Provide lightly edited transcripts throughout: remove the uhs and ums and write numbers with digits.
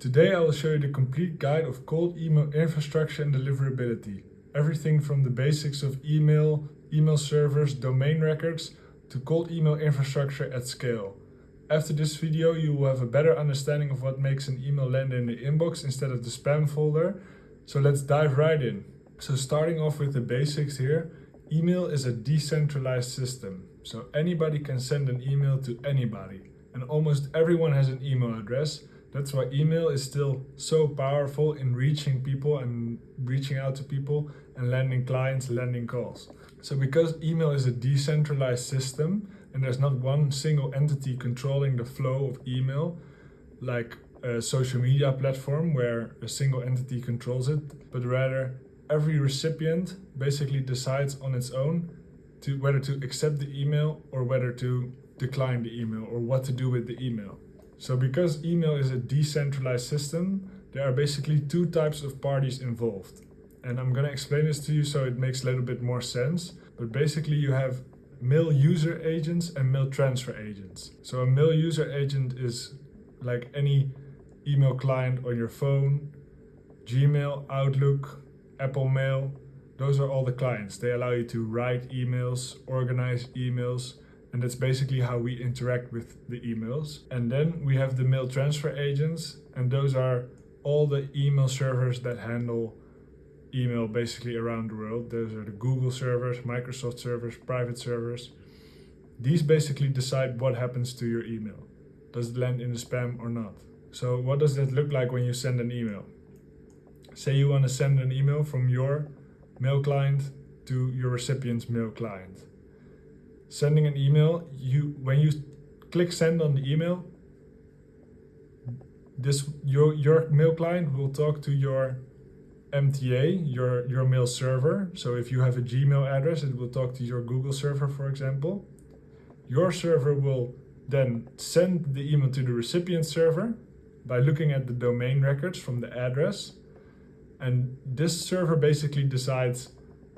Today I will show you the complete guide of cold email infrastructure and deliverability. Everything from the basics of email, email servers, domain records, to cold email infrastructure at scale. After this video you will have a better understanding of what makes an email land in the inbox instead of the spam folder. So let's dive right in. So starting off with the basics here, email is a decentralized system. So anybody can send an email to anybody, and almost everyone has an email address. That's why email is still so powerful in reaching people and reaching out to people and landing clients, landing calls. So because email is a decentralized system and there's not one single entity controlling the flow of email, like a social media platform where a single entity controls it, but rather every recipient basically decides on its own to whether to accept the email or whether to decline the email or what to do with the email. So because email is a decentralized system, there are basically two types of parties involved. And I'm going to explain this to you so it makes a little bit more sense. But basically you have mail user agents and mail transfer agents. So a mail user agent is like any email client on your phone, Gmail, Outlook, Apple Mail. Those are all the clients. They allow you to write emails, organize emails, and that's basically how we interact with the emails. And then we have the mail transfer agents, and those are all the email servers that handle email basically around the world. Those are the Google servers, Microsoft servers, private servers. These basically decide what happens to your email. Does it land in the spam or not? So what does that look like when you send an email? Say you want to send an email from your mail client to your recipient's mail client. Sending an email, when you click send on the email, your mail client will talk to your MTA, your mail server. So if you have a Gmail address, it will talk to your Google server, for example. Your server will then send the email to the recipient server by looking at the domain records from the address. And this server basically decides,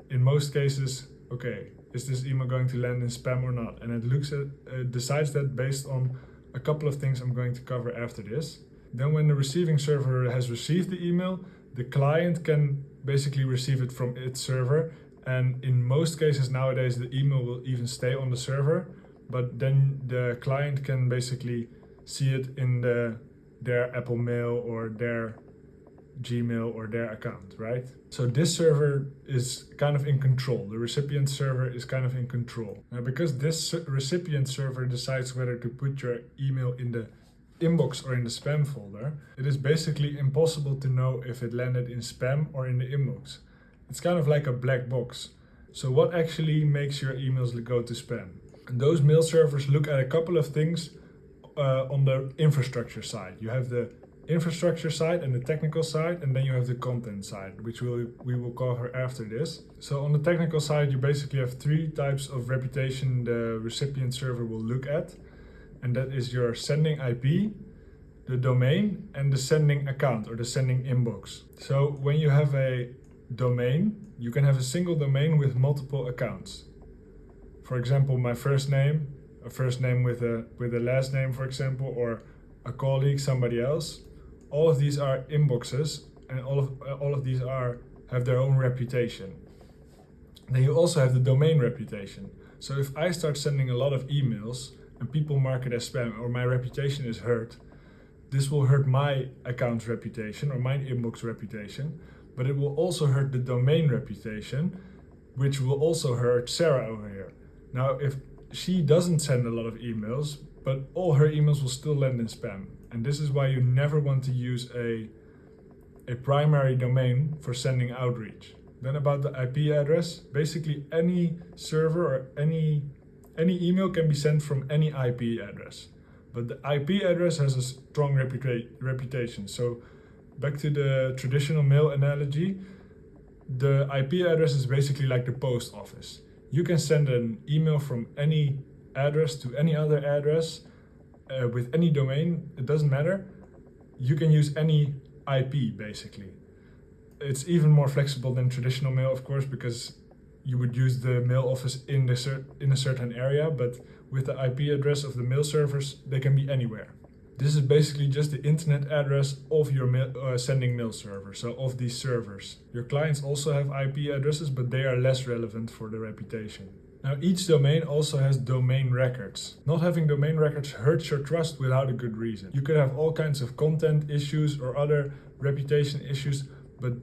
in most cases, okay, is this email going to land in spam or not? And it decides that based on a couple of things I'm going to cover after this. Then when the receiving server has received the email, the client can basically receive it from its server. And in most cases nowadays, the email will even stay on the server, but then the client can basically see it in their Apple Mail or their Gmail or their account, right? So this server is kind of in control. The recipient server is kind of in control. Now, because this recipient server decides whether to put your email in the inbox or in the spam folder, it is basically impossible to know if it landed in spam or in the inbox. It's kind of like a black box. So what actually makes your emails go to spam? And those mail servers look at a couple of things on the infrastructure side. You have the infrastructure side and the technical side, and then you have the content side, which we will cover after this. So on the technical side, you basically have three types of reputation the recipient server will look at, and that is your sending IP, the domain, and the sending account or the sending inbox. So when you have a domain, you can have a single domain with multiple accounts. For example, my first name, a first name with a last name, for example, or a colleague, somebody else. All of these are inboxes, and all of these have their own reputation. Then you also have the domain reputation. So if I start sending a lot of emails and people mark it as spam, or my reputation is hurt, this will hurt my account's reputation or my inbox reputation, but it will also hurt the domain reputation, which will also hurt Sarah over here. Now, if she doesn't send a lot of emails, but all her emails will still land in spam. And this is why you never want to use a primary domain for sending outreach. Then about the IP address, basically any server or any email can be sent from any IP address. But the IP address has a strong reputation. So back to the traditional mail analogy, the IP address is basically like the post office. You can send an email from any address to any other address with any domain, it doesn't matter. You can use any IP basically. It's even more flexible than traditional mail, of course, because you would use the mail office in a certain area, but with the IP address of the mail servers, they can be anywhere. This is basically just the internet address of your sending mail server, so of these servers. Your clients also have IP addresses, but they are less relevant for the reputation. Now, each domain also has domain records. Not having domain records hurts your trust without a good reason. You could have all kinds of content issues or other reputation issues, but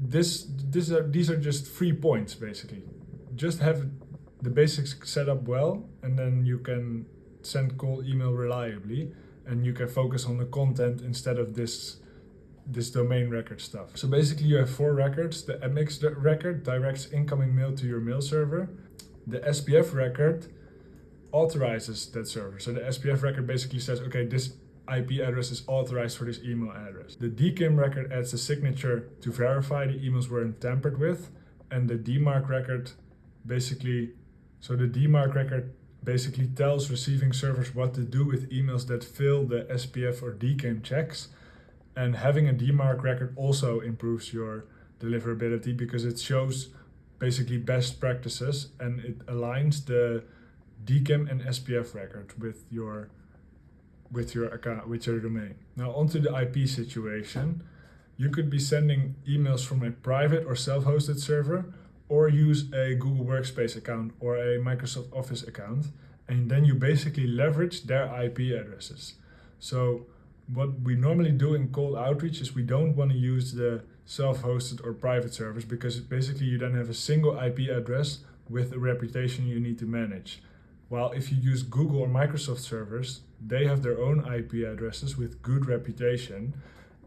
these are just 3 points basically. Just have the basics set up well, and then you can send cold email reliably, and you can focus on the content instead of this domain record stuff. So basically you have 4 records. The MX record directs incoming mail to your mail server. The SPF record authorizes that server. So the SPF record basically says, okay, this IP address is authorized for this email address. The DKIM record adds a signature to verify the emails weren't tampered with. And the DMARC record basically tells receiving servers what to do with emails that fail the SPF or DKIM checks. And having a DMARC record also improves your deliverability because it shows basically best practices and it aligns the DKIM and SPF record with your account, with your domain. Now onto the IP situation. You could be sending emails from a private or self-hosted server, or use a Google Workspace account or a Microsoft Office account, and then you basically leverage their IP addresses. So what we normally do in cold outreach is we don't want to use the self-hosted or private servers, because basically you then have a single IP address with a reputation you need to manage. While if you use Google or Microsoft servers, they have their own IP addresses with good reputation,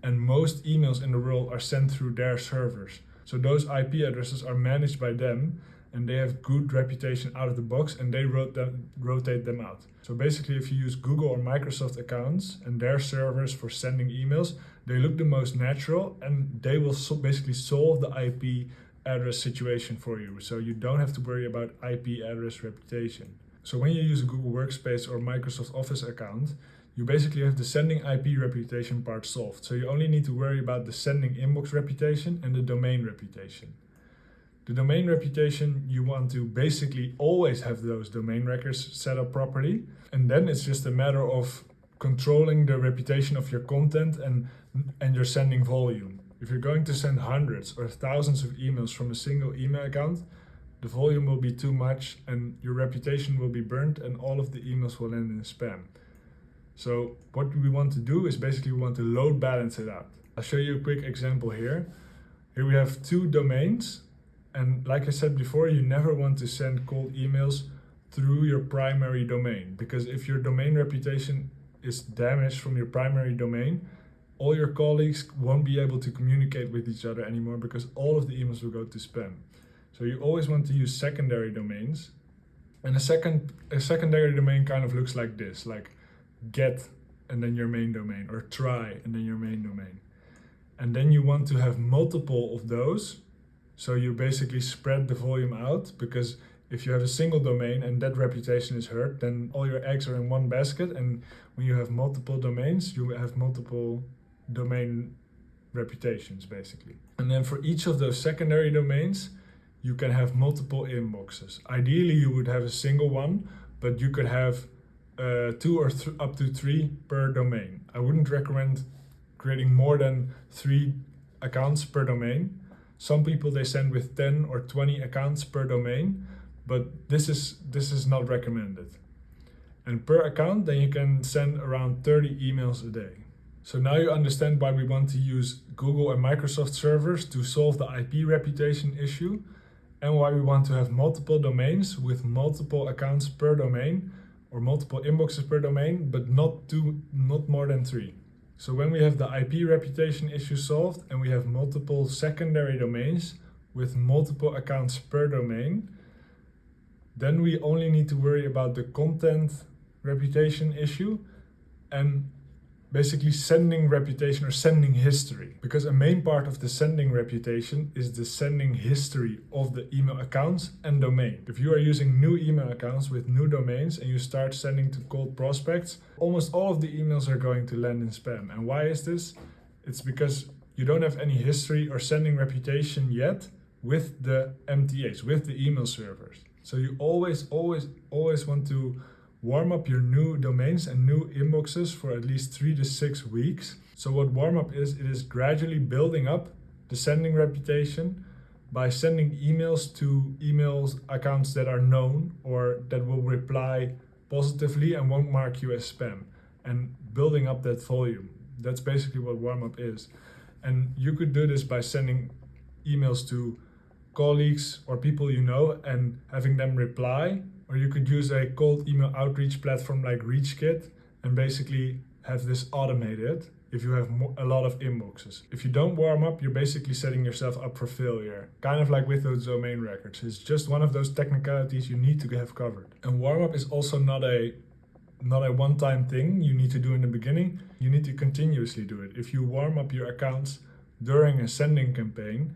and most emails in the world are sent through their servers. So those IP addresses are managed by them, and they have good reputation out of the box, and they rotate them out. So basically if you use Google or Microsoft accounts and their servers for sending emails, they look the most natural, and they will basically solve the IP address situation for you. So you don't have to worry about IP address reputation. So when you use a Google Workspace or Microsoft Office account, you basically have the sending IP reputation part solved. So you only need to worry about the sending inbox reputation and the domain reputation. The domain reputation, you want to basically always have those domain records set up properly. And then it's just a matter of controlling the reputation of your content and your sending volume. If you're going to send hundreds or thousands of emails from a single email account, the volume will be too much and your reputation will be burnt and all of the emails will end in spam. So what we want to do is basically we want to load balance it out. I'll show you a quick example here. Here we have 2 domains. And like I said before, you never want to send cold emails through your primary domain, because if your domain reputation is damaged from your primary domain, all your colleagues won't be able to communicate with each other anymore because all of the emails will go to spam. So you always want to use secondary domains. And a secondary domain kind of looks like this, like get and then your main domain, or try and then your main domain. And then you want to have multiple of those. So you basically spread the volume out, because if you have a single domain and that reputation is hurt, then all your eggs are in one basket. And when you have multiple domains, you have multiple domain reputations basically. And then for each of those secondary domains, you can have multiple inboxes. Ideally, you would have a single one, but you could have 2 or up to 3 per domain. I wouldn't recommend creating more than 3 accounts per domain. Some people, they send with 10 or 20 accounts per domain, but this is not recommended. And per account, then you can send around 30 emails a day. So now you understand why we want to use Google and Microsoft servers to solve the IP reputation issue, and why we want to have multiple domains with multiple accounts per domain or multiple inboxes per domain, but not more than 3. So when we have the IP reputation issue solved and we have multiple secondary domains with multiple accounts per domain, then we only need to worry about the content reputation issue and basically sending reputation or sending history. Because a main part of the sending reputation is the sending history of the email accounts and domain. If you are using new email accounts with new domains and you start sending to cold prospects, almost all of the emails are going to land in spam. And why is this? It's because you don't have any history or sending reputation yet with the MTAs, with the email servers. So you always want to warm up your new domains and new inboxes for at least 3 to 6 weeks. So what warm up is, it is gradually building up the sending reputation by sending emails to emails accounts that are known or that will reply positively and won't mark you as spam, and building up that volume. That's basically what warm up is. And you could do this by sending emails to colleagues or people you know and having them reply, or you could use a cold email outreach platform like Reachkit and basically have this automated if you have a lot of inboxes. If you don't warm up, you're basically setting yourself up for failure. Kind of like with those domain records. It's just one of those technicalities you need to have covered. And warm up is also not a one-time thing you need to do in the beginning. You need to continuously do it. If you warm up your accounts during a sending campaign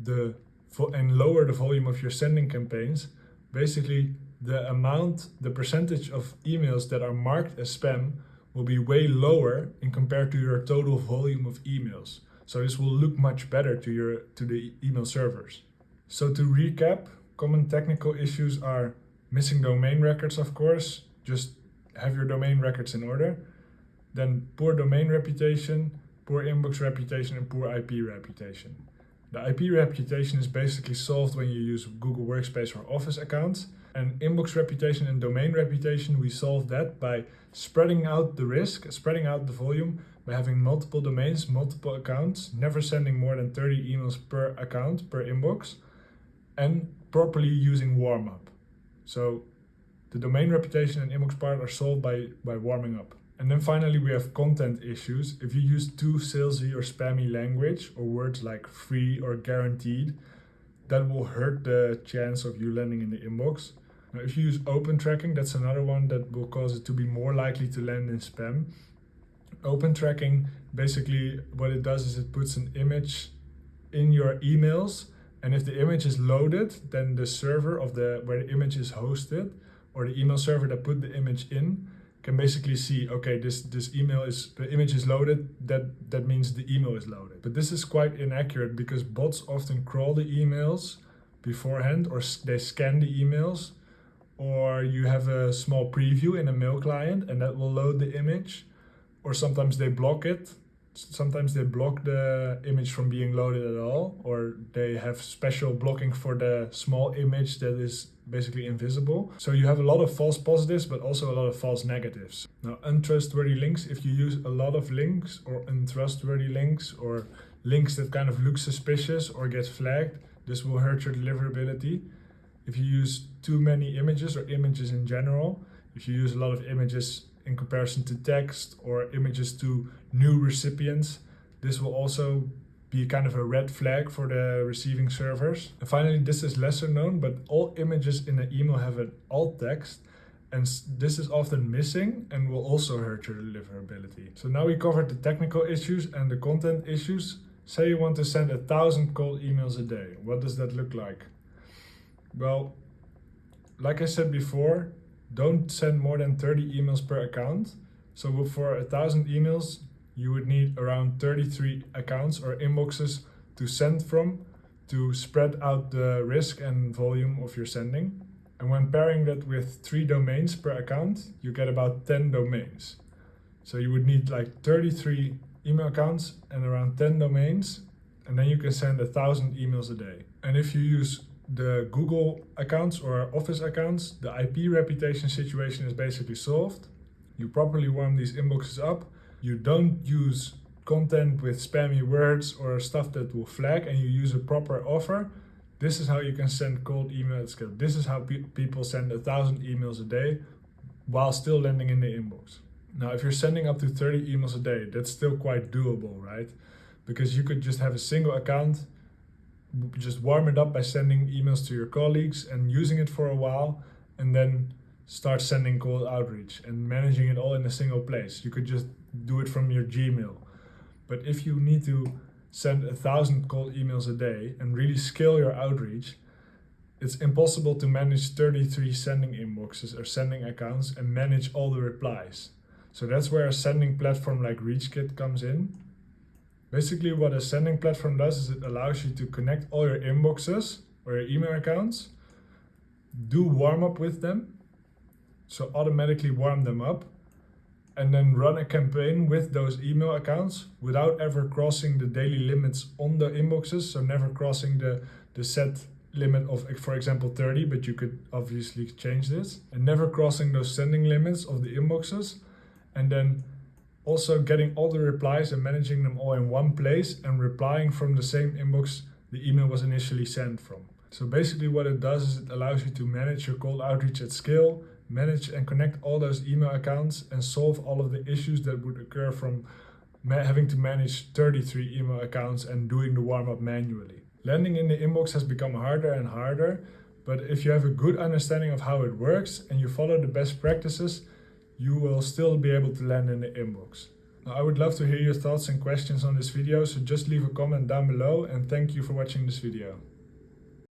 and lower the volume of your sending campaigns, basically the percentage of emails that are marked as spam will be way lower in compared to your total volume of emails. So this will look much better to the email servers. So to recap, common technical issues are missing domain records, of course. Just have your domain records in order. Then poor domain reputation, poor inbox reputation, and poor IP reputation. The IP reputation is basically solved when you use Google Workspace or Office accounts. And inbox reputation and domain reputation, we solve that by spreading out the risk, spreading out the volume, by having multiple domains, multiple accounts, never sending more than 30 emails per account, per inbox, and properly using warm up. So the domain reputation and inbox part are solved by warming up. And then finally, we have content issues. If you use too salesy or spammy language or words like free or guaranteed, that will hurt the chance of you landing in the inbox. Now, if you use open tracking, that's another one that will cause it to be more likely to land in spam. Open tracking, basically what it does is it puts an image in your emails, and if the image is loaded, then the server where the image is hosted, or the email server that put the image in, can basically see, okay, the image is loaded, that means the email is loaded. But this is quite inaccurate because bots often crawl the emails beforehand, or they scan the emails, or you have a small preview in a mail client and that will load the image, or sometimes they block it. Sometimes they block the image from being loaded at all, or they have special blocking for the small image that is basically invisible. So you have a lot of false positives, but also a lot of false negatives. Now, untrustworthy links, if you use a lot of links or untrustworthy links or links that kind of look suspicious or get flagged, this will hurt your deliverability. If you use too many images or images in general, if you use a lot of images in comparison to text or images to new recipients, this will also be kind of a red flag for the receiving servers. And finally, this is lesser known, but all images in an email have an alt text, and this is often missing and will also hurt your deliverability. So now we covered the technical issues and the content issues. Say you want to send 1,000 cold emails a day. What does that look like? Well, like I said before, don't send more than 30 emails per account. So for 1,000 emails, you would need around 33 accounts or inboxes to send from to spread out the risk and volume of your sending. And when pairing that with 3 domains per account, you get about 10 domains. So you would need like 33 email accounts and around 10 domains, and then you can send 1,000 emails a day. And if you use the Google accounts or Office accounts, the IP reputation situation is basically solved. You properly warm these inboxes up. You don't use content with spammy words or stuff that will flag, and you use a proper offer. This is how you can send cold email at scale. This is how people send 1,000 emails a day while still landing in the inbox. Now, if you're sending up to 30 emails a day, that's still quite doable, right? Because you could just have a single account, just warm it up by sending emails to your colleagues and using it for a while, and then start sending cold outreach and managing it all in a single place. You could just do it from your Gmail. But if you need to send 1,000 cold emails a day and really scale your outreach, it's impossible to manage 33 sending inboxes or sending accounts and manage all the replies. So that's where a sending platform like Reachkit comes in. Basically, what a sending platform does is it allows you to connect all your inboxes or your email accounts, do warm up with them, So automatically warm them up, and then run a campaign with those email accounts without ever crossing the daily limits on the inboxes. So never crossing the set limit of, for example, 30, but you could obviously change this, and never crossing those sending limits of the inboxes. And then also getting all the replies and managing them all in one place and replying from the same inbox the email was initially sent from. So basically what it does is it allows you to manage your cold outreach at scale, manage and connect all those email accounts, and solve all of the issues that would occur from having to manage 33 email accounts and doing the warm-up manually. Landing in the inbox has become harder and harder, but if you have a good understanding of how it works and you follow the best practices, you will still be able to land in the inbox. Now, I would love to hear your thoughts and questions on this video, so just leave a comment down below, and thank you for watching this video.